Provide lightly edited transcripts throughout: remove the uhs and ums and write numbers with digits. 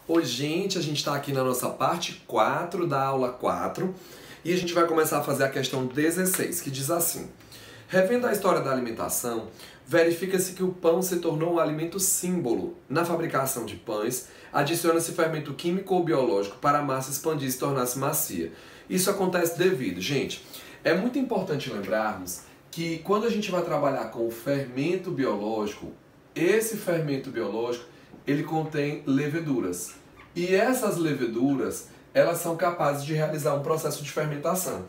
Oi, gente, a gente está aqui na nossa parte 4 da aula 4 e a gente vai começar a fazer a questão 16, que diz assim: revendo a história da alimentação, verifica-se que o pão se tornou um alimento símbolo. Na fabricação de pães, adiciona-se fermento químico ou biológico para a massa expandir e se tornar-se macia. Isso acontece devido, gente, é muito importante lembrarmos que quando a gente vai trabalhar com o fermento biológico, esse fermento biológico ele contém leveduras. E essas leveduras, elas são capazes de realizar um processo de fermentação.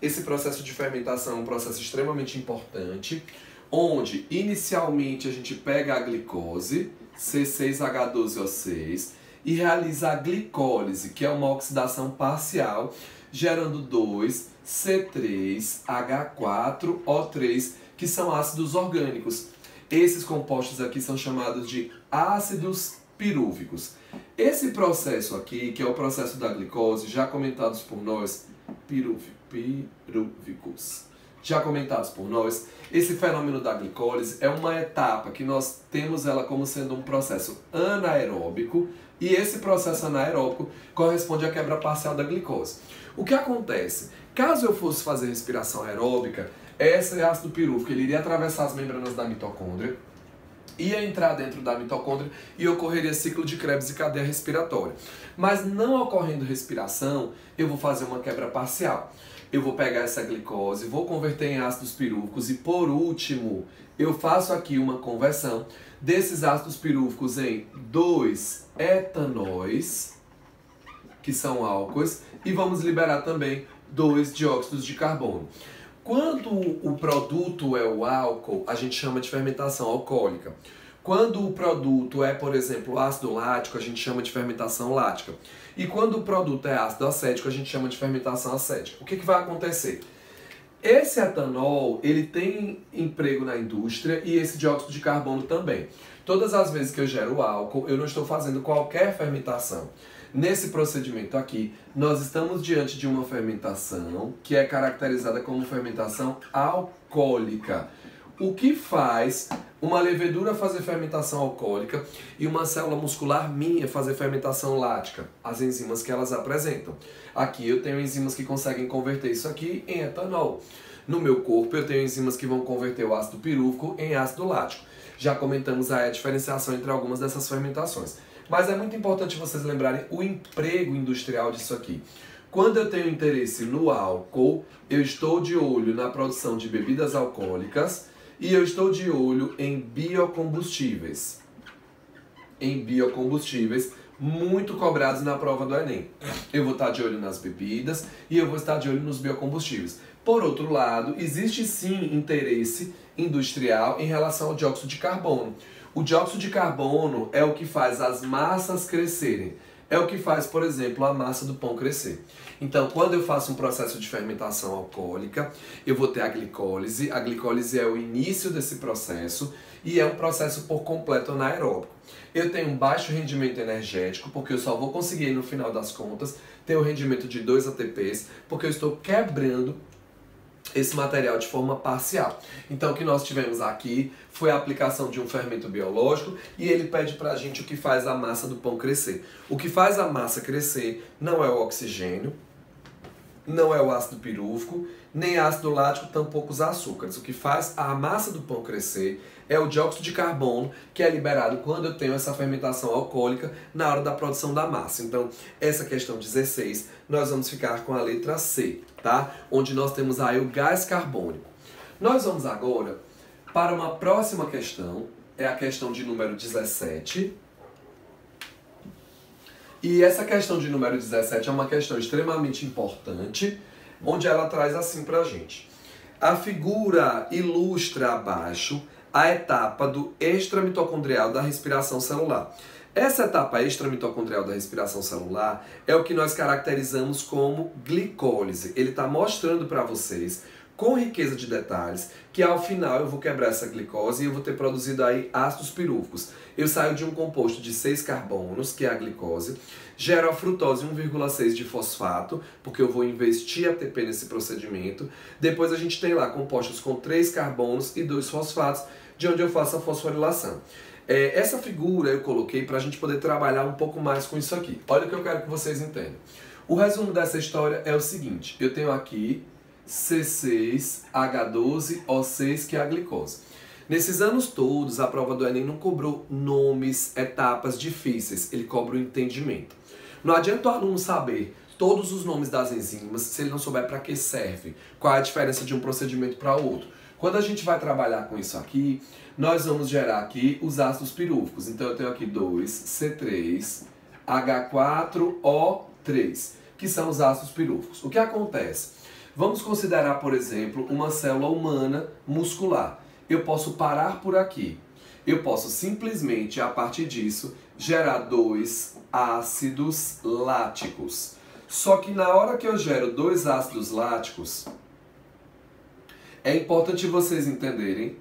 Esse processo de fermentação é um processo extremamente importante, onde inicialmente a gente pega a glicose, C6H12O6, e realiza a glicólise, que é uma oxidação parcial, gerando 2C3H4O3, que são ácidos orgânicos. Esses compostos aqui são chamados de ácidos pirúvicos. Esse processo aqui, que é o processo da glicose, já comentados por nós, pirúvicos, já comentados por nós, esse fenômeno da glicólise é uma etapa que nós temos ela como sendo um processo anaeróbico, e esse processo anaeróbico corresponde à quebra parcial da glicose. O que acontece? Caso eu fosse fazer respiração aeróbica, esse ácido pirúvico ele iria atravessar as membranas da mitocôndria, ia entrar dentro da mitocôndria e ocorreria ciclo de Krebs e cadeia respiratória. Mas não ocorrendo respiração, eu vou fazer uma quebra parcial. Eu vou pegar essa glicose, vou converter em ácidos pirúvicos e, por último, eu faço aqui uma conversão desses ácidos pirúvicos em 2 etanóis, que são álcoois, e vamos liberar também 2 dióxidos de carbono. Quando o produto é o álcool, a gente chama de fermentação alcoólica. Quando o produto é, por exemplo, ácido lático, a gente chama de fermentação lática. E quando o produto é ácido acético, a gente chama de fermentação acética. O que vai acontecer? Esse etanol, ele tem emprego na indústria e esse dióxido de carbono também. Todas as vezes que eu gero álcool, eu não estou fazendo qualquer fermentação. Nesse procedimento aqui, nós estamos diante de uma fermentação que é caracterizada como fermentação alcoólica. O que faz uma levedura fazer fermentação alcoólica e uma célula muscular minha fazer fermentação lática? As enzimas que elas apresentam. Aqui eu tenho enzimas que conseguem converter isso aqui em etanol. No meu corpo eu tenho enzimas que vão converter o ácido pirúvico em ácido lático. Já comentamos a diferenciação entre algumas dessas fermentações. Mas é muito importante vocês lembrarem o emprego industrial disso aqui. Quando eu tenho interesse no álcool, eu estou de olho na produção de bebidas alcoólicas e eu estou de olho em biocombustíveis. Em biocombustíveis muito cobrados na prova do Enem. Eu vou estar de olho nas bebidas e eu vou estar de olho nos biocombustíveis. Por outro lado, existe sim interesse industrial em relação ao dióxido de carbono. O dióxido de carbono é o que faz as massas crescerem. É o que faz, por exemplo, a massa do pão crescer. Então, quando eu faço um processo de fermentação alcoólica, eu vou ter a glicólise. A glicólise é o início desse processo e é um processo por completo anaeróbico. Eu tenho um baixo rendimento energético, porque eu só vou conseguir, no final das contas, ter o rendimento de 2 ATPs, porque eu estou quebrando esse material de forma parcial. Então o que nós tivemos aqui foi a aplicação de um fermento biológico e ele pede pra gente o que faz a massa do pão crescer. O que faz a massa crescer não é o oxigênio, não é o ácido pirúvico, nem ácido lático, tampouco os açúcares. O que faz a massa do pão crescer é o dióxido de carbono, que é liberado quando eu tenho essa fermentação alcoólica na hora da produção da massa. Então, essa questão 16, nós vamos ficar com a letra C, tá? Onde nós temos aí o gás carbônico. Nós vamos agora para uma próxima questão, é a questão de número 17. E essa questão de número 17 é uma questão extremamente importante, onde ela traz assim pra gente. A figura ilustra abaixo a etapa do extramitocondrial da respiração celular. Essa etapa extramitocondrial da respiração celular é o que nós caracterizamos como glicólise. Ele está mostrando para vocês, com riqueza de detalhes, que ao final eu vou quebrar essa glicose e eu vou ter produzido aí ácidos pirúvicos. Eu saio de um composto de 6 carbonos, que é a glicose, gero a frutose 1,6 de fosfato, porque eu vou investir ATP nesse procedimento. Depois a gente tem lá compostos com 3 carbonos e 2 fosfatos, de onde eu faço a fosforilação. Essa figura eu coloquei para a gente poder trabalhar um pouco mais com isso aqui. Olha o que eu quero que vocês entendam. O resumo dessa história é o seguinte: eu tenho aqui C6H12O6, que é a glicose. Nesses anos todos, a prova do Enem não cobrou nomes, etapas difíceis, ele cobra o entendimento. Não adianta o aluno saber todos os nomes das enzimas se ele não souber para que serve, qual é a diferença de um procedimento para o outro. Quando a gente vai trabalhar com isso aqui, nós vamos gerar aqui os ácidos pirúvicos. Então eu tenho aqui 2C3H4O3, que são os ácidos pirúvicos. O que acontece? Vamos considerar, por exemplo, uma célula humana muscular. Eu posso parar por aqui. Eu posso simplesmente, a partir disso, gerar 2 ácidos láticos. Só que na hora que eu gero 2 ácidos láticos, é importante vocês entenderem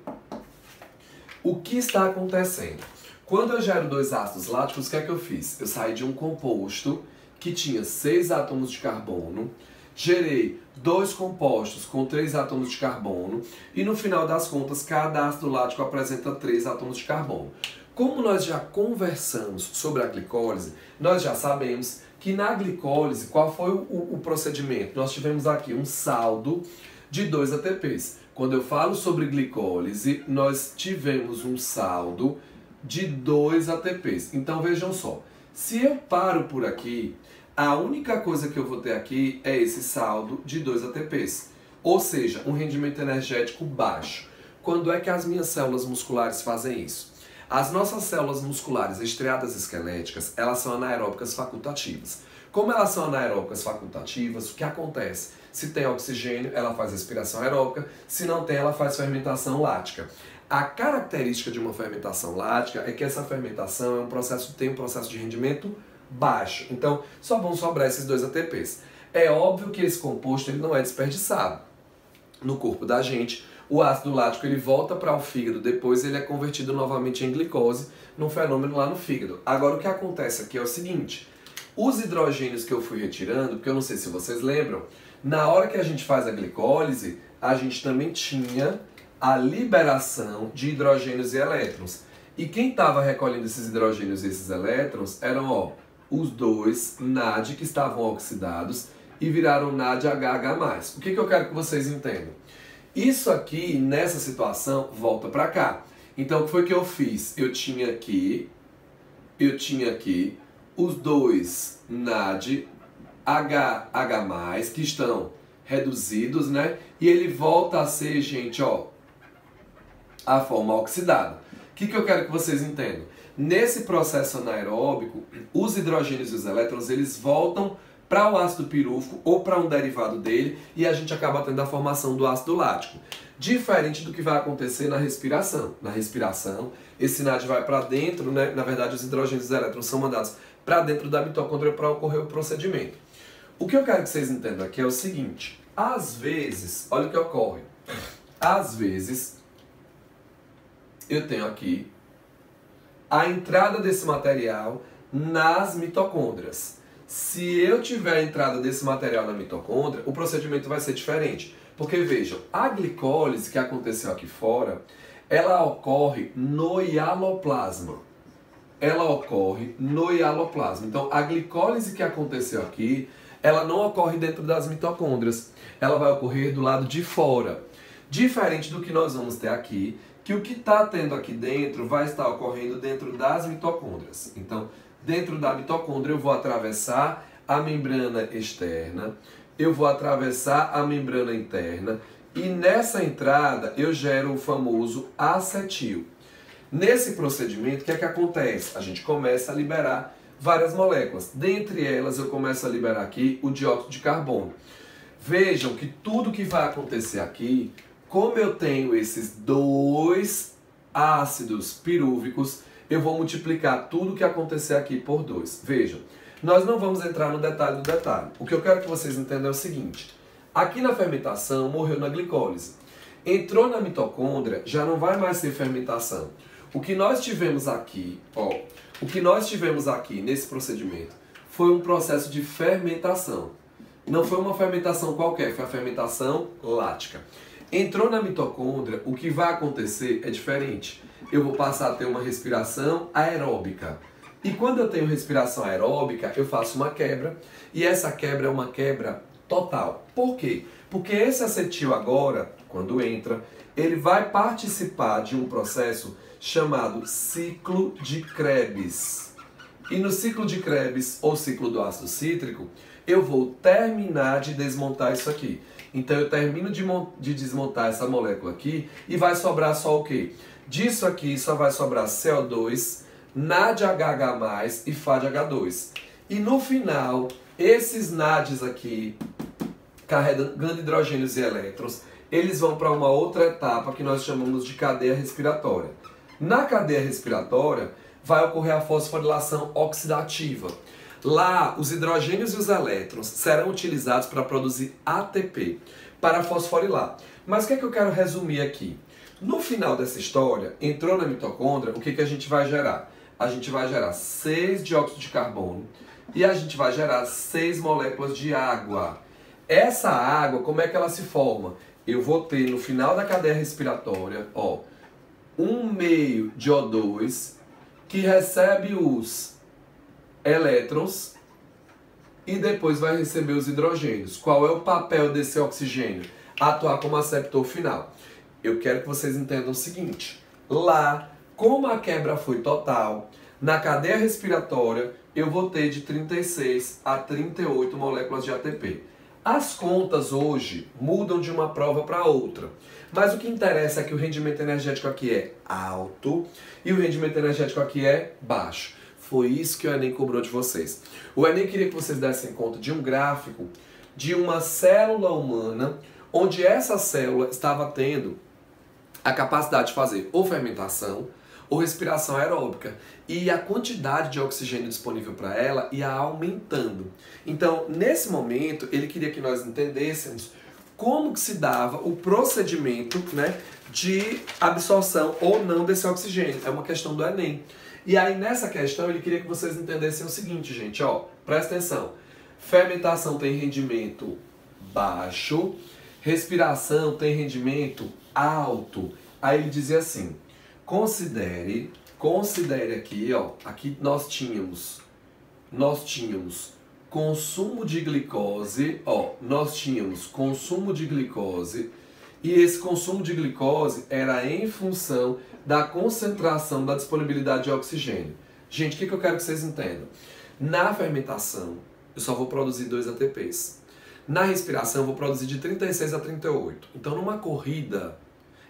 o que está acontecendo. Quando eu gero 2 ácidos láticos, o que é que eu fiz? Eu saí de um composto que tinha 6 átomos de carbono, gerei 2 compostos com 3 átomos de carbono e no final das contas cada ácido lático apresenta 3 átomos de carbono. Como nós já conversamos sobre a glicólise, nós já sabemos que na glicólise, qual foi o procedimento? Nós tivemos aqui um saldo de 2 ATPs. Quando eu falo sobre glicólise, nós tivemos um saldo de 2 ATPs. Então vejam só, se eu paro por aqui, a única coisa que eu vou ter aqui é esse saldo de 2 ATPs, ou seja, um rendimento energético baixo. Quando é que as minhas células musculares fazem isso? As nossas células musculares estriadas esqueléticas, elas são anaeróbicas facultativas. Como elas são anaeróbicas facultativas, o que acontece? Se tem oxigênio, ela faz respiração aeróbica, se não tem, ela faz fermentação lática. A característica de uma fermentação lática é que essa fermentação tem um processo de rendimento baixo. Então, só vão sobrar esses 2 ATPs. É óbvio que esse composto ele não é desperdiçado. No corpo da gente, o ácido lático ele volta para o fígado, depois ele é convertido novamente em glicose, num fenômeno lá no fígado. Agora, o que acontece aqui é o seguinte: os hidrogênios que eu fui retirando, porque eu não sei se vocês lembram, na hora que a gente faz a glicólise, a gente também tinha a liberação de hidrogênios e elétrons. E quem estava recolhendo esses hidrogênios e esses elétrons eram, os 2 NAD que estavam oxidados e viraram NADHH+. O que eu quero que vocês entendam? Isso aqui, nessa situação, volta para cá. Então, o que foi que eu fiz? Eu tinha aqui os 2 NAD HH+, que estão reduzidos, né? E ele volta a ser, gente, a forma oxidada. O que eu quero que vocês entendam? Nesse processo anaeróbico, os hidrogênios e os elétrons, eles voltam para o ácido pirúvico ou para um derivado dele e a gente acaba tendo a formação do ácido lático. Diferente do que vai acontecer na respiração. Na respiração, esse NAD vai para dentro, né? Na verdade, os hidrogênios e os elétrons são mandados para dentro da mitocôndria para ocorrer o procedimento. O que eu quero que vocês entendam aqui é o seguinte: às vezes, olha o que ocorre. Às vezes, eu tenho aqui a entrada desse material nas mitocôndrias. Se eu tiver a entrada desse material na mitocôndria, o procedimento vai ser diferente. Porque vejam, a glicólise que aconteceu aqui fora, ela ocorre no hialoplasma. Então, a glicólise que aconteceu aqui, ela não ocorre dentro das mitocôndrias. Ela vai ocorrer do lado de fora. Diferente do que nós vamos ter aqui, que o que está tendo aqui dentro vai estar ocorrendo dentro das mitocôndrias. Então, dentro da mitocôndria eu vou atravessar a membrana externa, eu vou atravessar a membrana interna e nessa entrada eu gero o famoso acetil. Nesse procedimento, o que é que acontece? A gente começa a liberar várias moléculas. Dentre elas eu começo a liberar aqui o dióxido de carbono. Vejam que tudo que vai acontecer aqui, como eu tenho esses 2 ácidos pirúvicos, eu vou multiplicar tudo que acontecer aqui por 2. Vejam, nós não vamos entrar no detalhe do detalhe. O que eu quero que vocês entendam é o seguinte: aqui na fermentação morreu na glicólise. Entrou na mitocôndria, já não vai mais ser fermentação. O que nós tivemos aqui, nesse procedimento foi um processo de fermentação. Não foi uma fermentação qualquer, foi a fermentação lática. Entrou na mitocôndria, o que vai acontecer é diferente. eu vou passar a ter uma respiração aeróbica. E quando eu tenho respiração aeróbica, eu faço uma quebra, e essa quebra é uma quebra total. Por quê? Porque esse acetil agora, quando entra, ele vai participar de um processo chamado ciclo de Krebs. E no ciclo de Krebs, ou ciclo do ácido cítrico, eu vou terminar de desmontar isso aqui. Então eu termino de desmontar essa molécula aqui e vai sobrar só o quê? Disso aqui só vai sobrar CO2, NADHH+, e FADH2. E no final, esses NADs aqui, carregando hidrogênios e elétrons, eles vão para uma outra etapa que nós chamamos de cadeia respiratória. Na cadeia respiratória, vai ocorrer a fosforilação oxidativa. Lá, os hidrogênios e os elétrons serão utilizados para produzir ATP, para fosforilar. Mas o que é que eu quero resumir aqui? No final dessa história, entrou na mitocôndria, o que a gente vai gerar? A gente vai gerar 6 dióxido de carbono e a gente vai gerar 6 moléculas de água. Essa água, como é que ela se forma? Eu vou ter no final da cadeia respiratória, ó, 1,5 de O2 que recebe os elétrons e depois vai receber os hidrogênios. Qual é o papel desse oxigênio? Atuar como aceptor final. Eu quero que vocês entendam o seguinte. Lá, como a quebra foi total, na cadeia respiratória eu vou ter de 36 a 38 moléculas de ATP. As contas hoje mudam de uma prova para outra. Mas o que interessa é que o rendimento energético aqui é alto e o rendimento energético aqui é baixo. Foi isso que o Enem cobrou de vocês. O Enem queria que vocês dessem conta de um gráfico de uma célula humana, onde essa célula estava tendo a capacidade de fazer ou fermentação ou respiração aeróbica. E a quantidade de oxigênio disponível para ela ia aumentando. Então, nesse momento, ele queria que nós entendêssemos como que se dava o procedimento, né, de absorção ou não desse oxigênio. É uma questão do Enem. E aí, nessa questão, ele queria que vocês entendessem o seguinte, gente, ó, presta atenção. Fermentação tem rendimento baixo, respiração tem rendimento alto. Aí ele dizia assim, considere aqui, ó, aqui nós tínhamos consumo de glicose, ó, nós tínhamos consumo de glicose, e esse consumo de glicose era em função da concentração da disponibilidade de oxigênio. Gente, o que eu quero que vocês entendam? Na fermentação, eu só vou produzir 2 ATPs. Na respiração, eu vou produzir de 36 a 38. Então, numa corrida,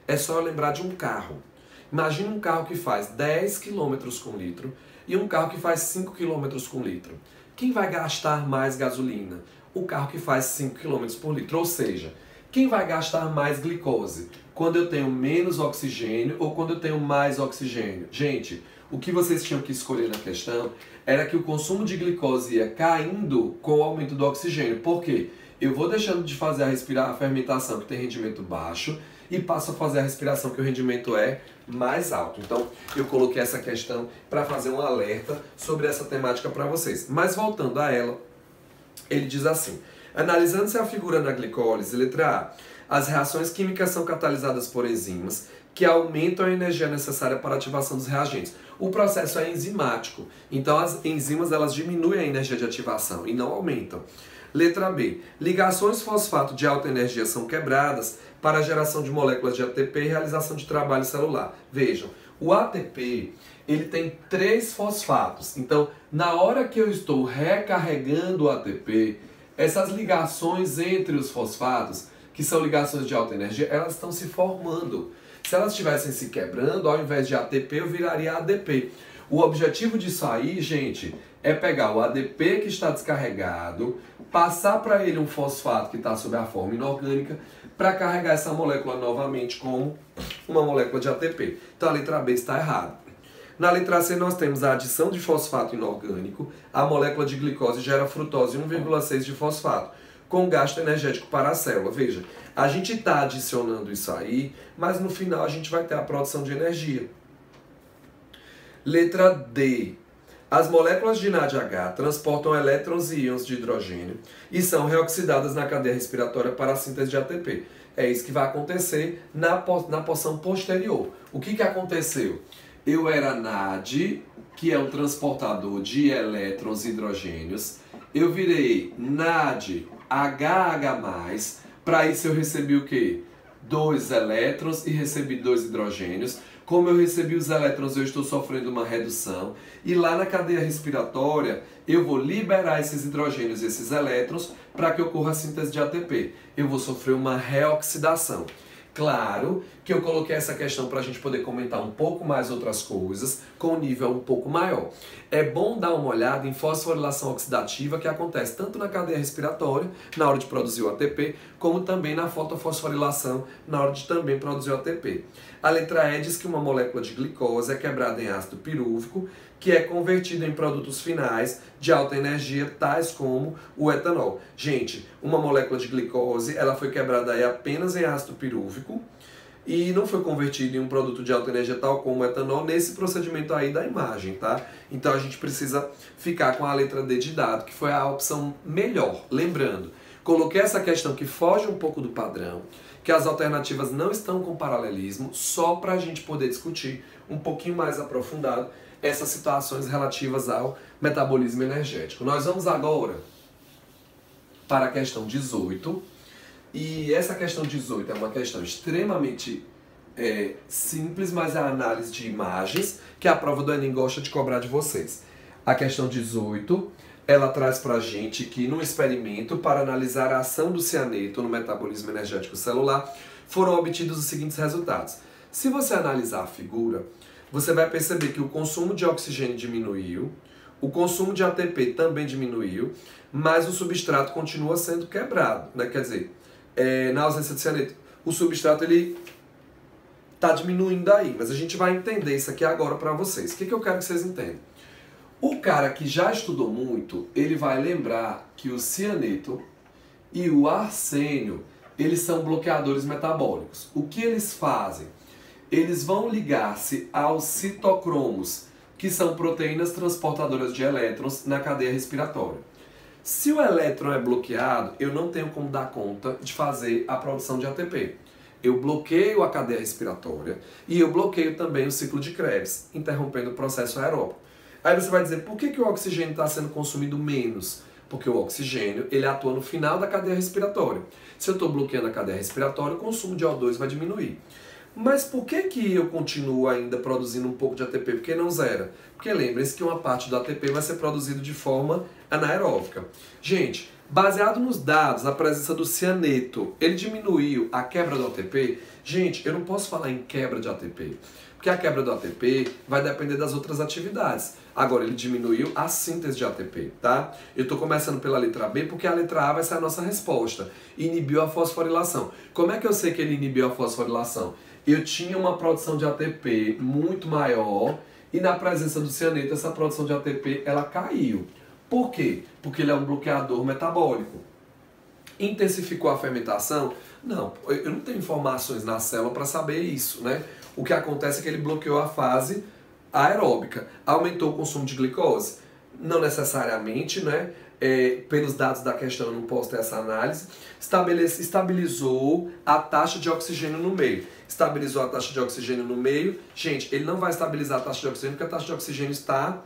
é só eu lembrar de um carro. Imagina um carro que faz 10 km com litro e um carro que faz 5 km com litro. Quem vai gastar mais gasolina? O carro que faz 5 km por litro. Ou seja, quem vai gastar mais glicose? Quando eu tenho menos oxigênio ou quando eu tenho mais oxigênio? Gente, o que vocês tinham que escolher na questão era que o consumo de glicose ia caindo com o aumento do oxigênio. Por quê? Eu vou deixando de fazer a fermentação, que tem rendimento baixo, e passo a fazer a respiração, que o rendimento é mais alto. Então, eu coloquei essa questão para fazer um alerta sobre essa temática para vocês. Mas voltando a ela, ele diz assim, analisando-se a figura na glicólise, letra A, as reações químicas são catalisadas por enzimas que aumentam a energia necessária para a ativação dos reagentes. O processo é enzimático, então as enzimas elas diminuem a energia de ativação e não aumentam. Letra B. Ligações fosfato de alta energia são quebradas para a geração de moléculas de ATP e realização de trabalho celular. Vejam, o ATP ele tem 3 fosfatos. Então, na hora que eu estou recarregando o ATP, essas ligações entre os fosfatos, que são ligações de alta energia, elas estão se formando. Se elas estivessem se quebrando, ao invés de ATP, eu viraria ADP. O objetivo disso aí, gente, é pegar o ADP que está descarregado, passar para ele um fosfato que está sob a forma inorgânica, para carregar essa molécula novamente como uma molécula de ATP. Então a letra B está errada. Na letra C nós temos a adição de fosfato inorgânico, a molécula de glicose gera frutose 1,6 de fosfato, com gasto energético para a célula. Veja, a gente está adicionando isso aí, mas no final a gente vai ter a produção de energia. Letra D. As moléculas de NADH transportam elétrons e íons de hidrogênio e são reoxidadas na cadeia respiratória para a síntese de ATP. É isso que vai acontecer na porção posterior. O que aconteceu? Eu era NAD, que é um transportador de elétrons e hidrogênios. Eu virei NAD HH+, para isso eu recebi o quê? 2 elétrons e recebi 2 hidrogênios. Como eu recebi os elétrons, eu estou sofrendo uma redução. E lá na cadeia respiratória, eu vou liberar esses hidrogênios e esses elétrons para que ocorra a síntese de ATP. Eu vou sofrer uma reoxidação. Claro que eu coloquei essa questão para a gente poder comentar um pouco mais outras coisas com um nível um pouco maior. É bom dar uma olhada em fosforilação oxidativa que acontece tanto na cadeia respiratória, na hora de produzir o ATP, como também na fotofosforilação, na hora de também produzir o ATP. A letra E diz que uma molécula de glicose é quebrada em ácido pirúvico, que é convertido em produtos finais de alta energia, tais como o etanol. Gente, uma molécula de glicose, ela foi quebrada aí apenas em ácido pirúvico e não foi convertida em um produto de alta energia tal como o etanol nesse procedimento aí da imagem, tá? Então a gente precisa ficar com a letra D de dado, que foi a opção melhor. Lembrando, coloquei essa questão que foge um pouco do padrão, que as alternativas não estão com paralelismo, só para a gente poder discutir um pouquinho mais aprofundado essas situações relativas ao metabolismo energético. Nós vamos agora para a questão 18, e essa questão 18 é uma questão extremamente simples, mas é a análise de imagens que a prova do Enem gosta de cobrar de vocês. A questão 18, ela traz para a gente que num experimento para analisar a ação do cianeto no metabolismo energético celular foram obtidos os seguintes resultados. Se você analisar a figura, você vai perceber que o consumo de oxigênio diminuiu, o consumo de ATP também diminuiu, mas o substrato continua sendo quebrado, né? Quer dizer, na ausência de cianeto, o substrato ele está diminuindo aí, mas a gente vai entender isso aqui agora para vocês. O que eu quero que vocês entendam? O cara que já estudou muito, ele vai lembrar que o cianeto e o arsênio, eles são bloqueadores metabólicos. O que eles fazem? Eles vão ligar-se aos citocromos, que são proteínas transportadoras de elétrons na cadeia respiratória. Se o elétron é bloqueado, eu não tenho como dar conta de fazer a produção de ATP. Eu bloqueio a cadeia respiratória e eu bloqueio também o ciclo de Krebs, interrompendo o processo aeróbico. Aí você vai dizer, por que o oxigênio está sendo consumido menos? Porque o oxigênio ele atua no final da cadeia respiratória. Se eu estou bloqueando a cadeia respiratória, o consumo de O2 vai diminuir. Mas por que eu continuo ainda produzindo um pouco de ATP? Por que não zera? Porque lembre-se que uma parte do ATP vai ser produzido de forma anaeróbica. Gente, baseado nos dados, a presença do cianeto, ele diminuiu a quebra do ATP? Gente, eu não posso falar em quebra de ATP, porque a quebra do ATP vai depender das outras atividades. Agora, ele diminuiu a síntese de ATP, tá? Eu estou começando pela letra B porque a letra A vai ser a nossa resposta. Inibiu a fosforilação. Como é que eu sei que ele inibiu a fosforilação? Eu tinha uma produção de ATP muito maior e na presença do cianeto essa produção de ATP ela caiu. Por quê? Porque ele é um bloqueador metabólico. Intensificou a fermentação? Não, eu não tenho informações na célula para saber isso, né? O que acontece é que ele bloqueou a fase aeróbica. Aumentou o consumo de glicose? Não necessariamente, né? Pelos dados da questão, eu não posso ter essa análise. Estabilizou a taxa de oxigênio no meio. Estabilizou a taxa de oxigênio no meio. Gente, ele não vai estabilizar a taxa de oxigênio porque a taxa de oxigênio está...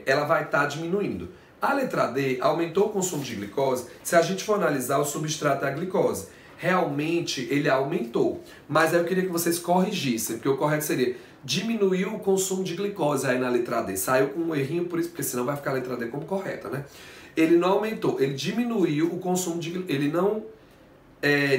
ela vai estar diminuindo. A letra D, aumentou o consumo de glicose. Se a gente for analisar, o substrato é a glicose. Realmente, ele aumentou. Mas aí eu queria que vocês corrigissem, porque o correto seria diminuiu o consumo de glicose aí na letra D. Saiu com um errinho por isso, porque senão vai ficar a letra D como correta, né? Ele não aumentou, ele diminuiu o consumo de glicose. Ele não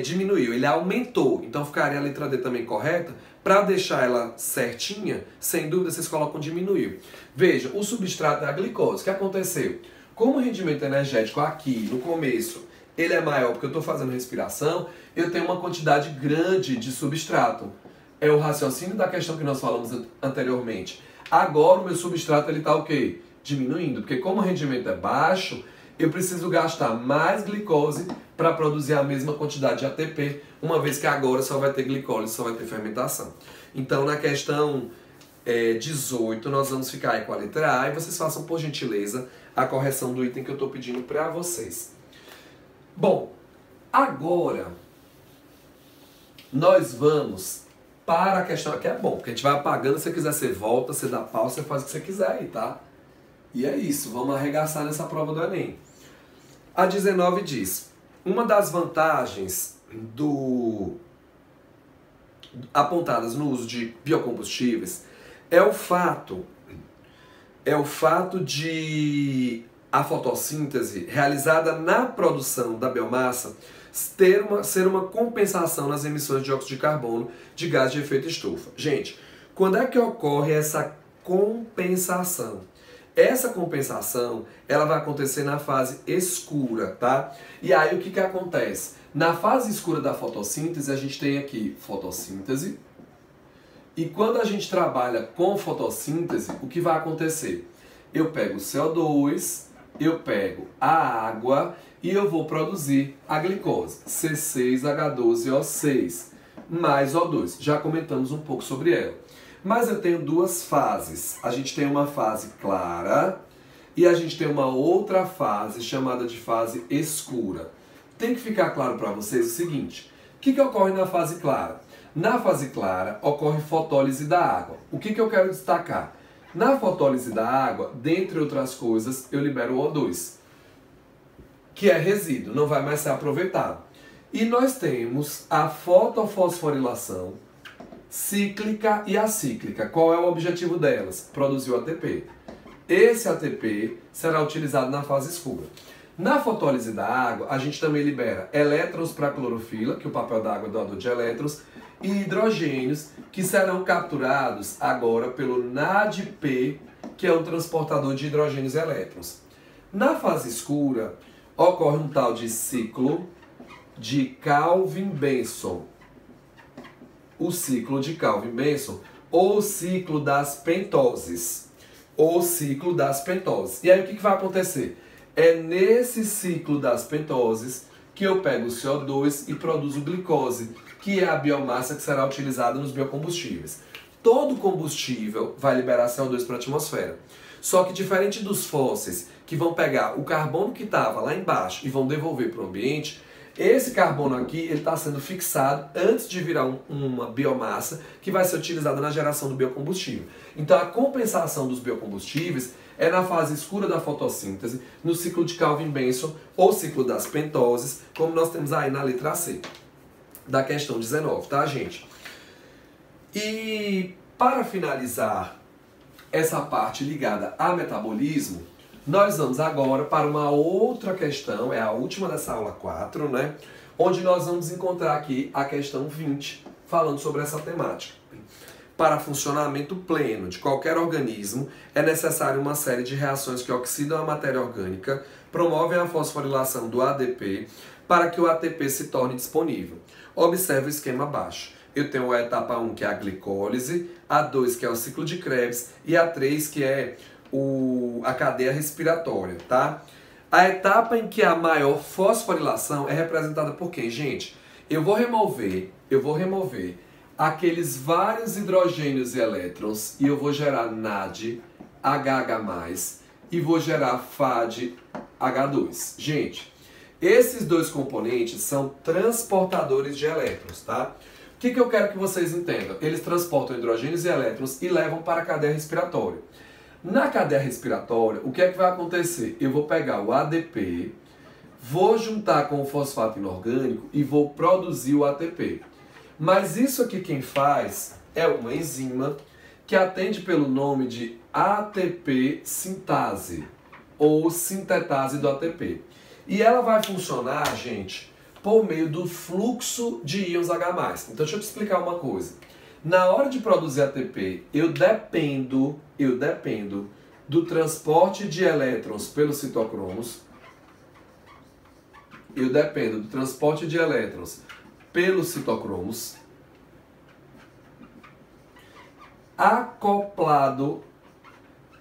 diminuiu, ele aumentou. Então ficaria a letra D também correta. Para deixar ela certinha, sem dúvida vocês colocam diminuiu. Veja, o substrato é a glicose. O que aconteceu? Como o rendimento energético aqui no começo ele é maior porque eu estou fazendo respiração, eu tenho uma quantidade grande de substrato. É o raciocínio da questão que nós falamos anteriormente. Agora o meu substrato está o quê? Diminuindo, porque como o rendimento é baixo, eu preciso gastar mais glicose para produzir a mesma quantidade de ATP, uma vez que agora só vai ter glicólise, só vai ter fermentação. Então na questão 18 nós vamos ficar aí com a letra A e vocês façam por gentileza a correção do item que eu estou pedindo para vocês. Bom, agora nós vamos para a questão aqui, é bom, porque a gente vai apagando, se você quiser você volta, você dá pausa, você faz o que você quiser aí, tá? E é isso, vamos arregaçar nessa prova do Enem. A 19 diz, uma das vantagens apontadas no uso de biocombustíveis é o fato de a fotossíntese realizada na produção da biomassa ser uma compensação nas emissões de dióxido de carbono de gás de efeito estufa. Gente, quando é que ocorre essa compensação? Essa compensação, ela vai acontecer na fase escura, tá? E aí o que acontece? Na fase escura da fotossíntese, a gente tem aqui fotossíntese. E quando a gente trabalha com fotossíntese, o que vai acontecer? Eu pego o CO2, eu pego a água e eu vou produzir a glicose, C6H12O6, mais O2. Já comentamos um pouco sobre ela. Mas eu tenho duas fases. A gente tem uma fase clara e a gente tem uma outra fase chamada de fase escura. Tem que ficar claro para vocês o seguinte, o que ocorre na fase clara? Na fase clara ocorre fotólise da água. O que eu quero destacar? Na fotólise da água, dentre outras coisas, eu libero o O2, que é resíduo, não vai mais ser aproveitado. E nós temos a fotofosforilação cíclica e acíclica. Qual é o objetivo delas? Produzir o ATP. Esse ATP será utilizado na fase escura. Na fotólise da água, a gente também libera elétrons para a clorofila, que o papel da água é doador de elétrons, e hidrogênios, que serão capturados agora pelo NADP, que é um transportador de hidrogênios e elétrons. Na fase escura, ocorre um tal de ciclo de Calvin-Benson. O ciclo de Calvin-Benson, ou o ciclo das pentoses. Ou ciclo das pentoses. E aí o que vai acontecer? É nesse ciclo das pentoses que eu pego o CO2 e produzo glicose, que é a biomassa que será utilizada nos biocombustíveis. Todo combustível vai liberar CO2 para a atmosfera. Só que diferente dos fósseis, que vão pegar o carbono que estava lá embaixo e vão devolver para o ambiente, esse carbono aqui está sendo fixado antes de virar uma biomassa que vai ser utilizada na geração do biocombustível. Então a compensação dos biocombustíveis é na fase escura da fotossíntese, no ciclo de Calvin-Benson ou ciclo das pentoses, como nós temos aí na letra C da questão 19, tá, gente? E para finalizar essa parte ligada a metabolismo, nós vamos agora para uma outra questão, é a última dessa aula 4, né? Onde nós vamos encontrar aqui a questão 20, falando sobre essa temática. Para funcionamento pleno de qualquer organismo, é necessário uma série de reações que oxidam a matéria orgânica, promovem a fosforilação do ADP, para que o ATP se torne disponível. Observe o esquema abaixo. Eu tenho a etapa 1, que é a glicólise, a 2, que é o ciclo de Krebs, e a 3, que é a cadeia respiratória, tá? A etapa em que a maior fosforilação é representada por quem, gente? Eu vou remover aqueles vários hidrogênios e elétrons e eu vou gerar NAD, HH+, e vou gerar FAD, H2. Gente, esses dois componentes são transportadores de elétrons, tá? O que eu quero que vocês entendam? Eles transportam hidrogênios e elétrons e levam para a cadeia respiratória. Na cadeia respiratória, o que é que vai acontecer? Eu vou pegar o ADP, vou juntar com o fosfato inorgânico e vou produzir o ATP. Mas isso aqui quem faz é uma enzima que atende pelo nome de ATP sintase ou sintetase do ATP. E ela vai funcionar, gente, por meio do fluxo de íons H+. Então deixa eu te explicar uma coisa. Na hora de produzir ATP, eu dependo do transporte de elétrons pelos citocromos. Acoplado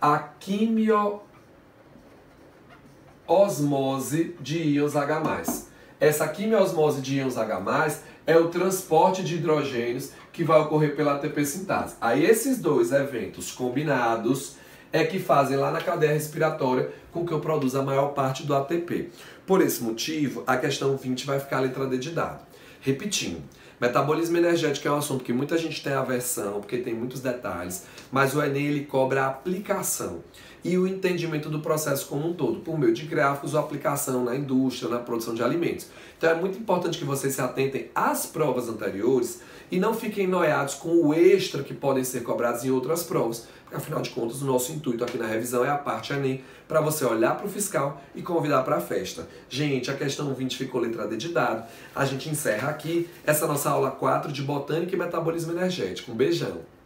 à quimioosmose de íons H+. Essa quimioosmose de íons H+, é o transporte de hidrogênios que vai ocorrer pela ATP sintase. Aí esses dois eventos combinados é que fazem lá na cadeia respiratória com que eu produza a maior parte do ATP. Por esse motivo, a questão 20 vai ficar a letra D de dado. Repetindo, Metabolismo energético é um assunto que muita gente tem aversão, porque tem muitos detalhes, mas o Enem ele cobra a aplicação e o entendimento do processo como um todo, por meio de gráficos ou aplicação na indústria, na produção de alimentos. Então é muito importante que vocês se atentem às provas anteriores e não fiquem noiados com o extra que podem ser cobrados em outras provas, porque afinal de contas o nosso intuito aqui na revisão é a parte Enem, para você olhar para o fiscal e convidar para a festa. Gente, a questão 20 ficou letra D de dado. A gente encerra aqui essa nossa aula 4 de Botânica e Metabolismo Energético. Um beijão!